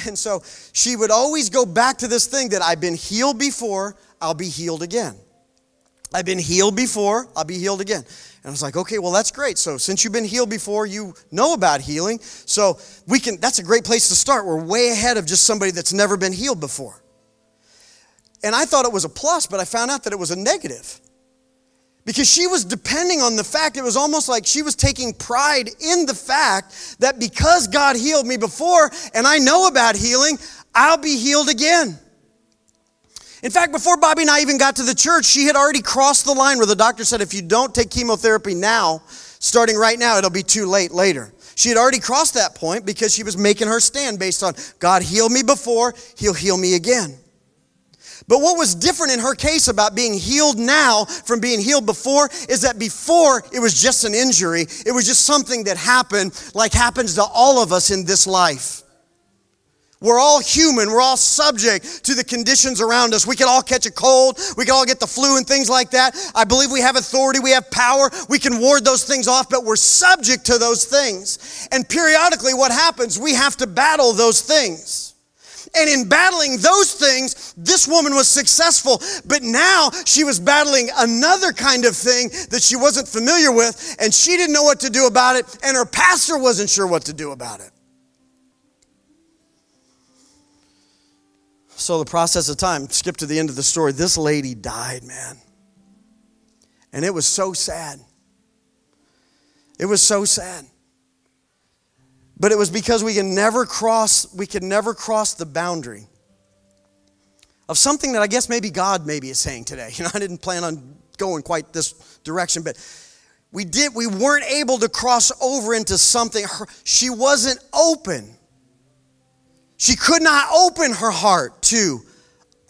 And so she would always go back to this thing that I've been healed before, I'll be healed again. I've been healed before, I'll be healed again. And I was like, okay, well, that's great. So since you've been healed before, you know about healing. So that's a great place to start. We're way ahead of just somebody that's never been healed before. And I thought it was a plus, but I found out that it was a negative. Because she was depending on the fact, it was almost like she was taking pride in the fact that because God healed me before and I know about healing, I'll be healed again. In fact, before Bobby and I even got to the church, she had already crossed the line where the doctor said, if you don't take chemotherapy now, starting right now, it'll be too late later. She had already crossed that point because she was making her stand based on God healed me before, He'll heal me again. But what was different in her case about being healed now from being healed before is that before it was just an injury. It was just something that happened like happens to all of us in this life. We're all human. We're all subject to the conditions around us. We can all catch a cold. We can all get the flu and things like that. I believe we have authority. We have power. We can ward those things off, but we're subject to those things. And periodically what happens, we have to battle those things. And in battling those things, this woman was successful. But now she was battling another kind of thing that she wasn't familiar with, and she didn't know what to do about it, and her pastor wasn't sure what to do about it. So the process of time, skip to the end of the story. This lady died, man. And it was so sad. It was so sad. But it was because we could never cross the boundary of something that I guess maybe God is saying today. I didn't plan on going quite this direction, but we weren't able to cross over into something. She wasn't open. She could not open her heart to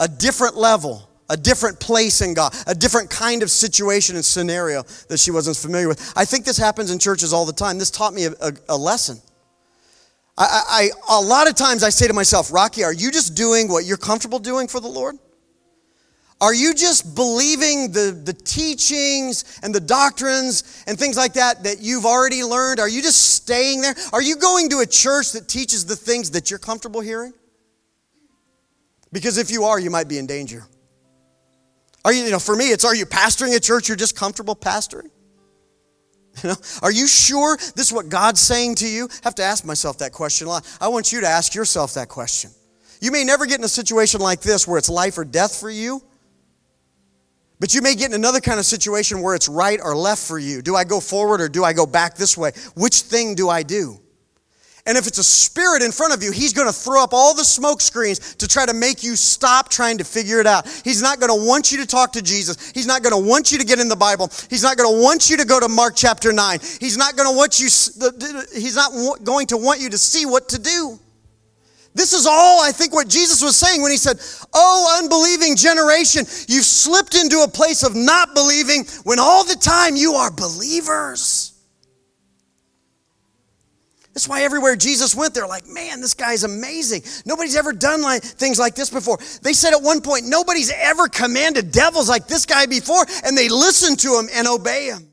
a different level, a different place in God, a different kind of situation and scenario that she wasn't familiar with. I think this happens in churches all the time. This taught me a lesson. A lot of times I say to myself, Rocky, are you just doing what you're comfortable doing for the Lord? Are you just believing the teachings and the doctrines and things like that you've already learned? Are you just staying there? Are you going to a church that teaches the things that you're comfortable hearing? Because if you are, you might be in danger. For me, are you pastoring a church you're just comfortable pastoring? Are you sure this is what God's saying to you? I have to ask myself that question a lot. I want you to ask yourself that question. You may never get in a situation like this where it's life or death for you, but you may get in another kind of situation where it's right or left for you. Do I go forward or do I go back this way? Which thing do I do? And if it's a spirit in front of you, he's going to throw up all the smoke screens to try to make you stop trying to figure it out. He's not going to want you to talk to Jesus. He's not going to want you to get in the Bible. He's not going to want you to go to Mark chapter 9. He's not going to want you to see what to do. This is all, I think, what Jesus was saying when he said, "Oh, unbelieving generation, you've slipped into a place of not believing when all the time you are believers." That's why everywhere Jesus went, they're like, man, this guy's amazing. Nobody's ever done things like this before. They said at one point, nobody's ever commanded devils like this guy before, and they listened to him and obey him.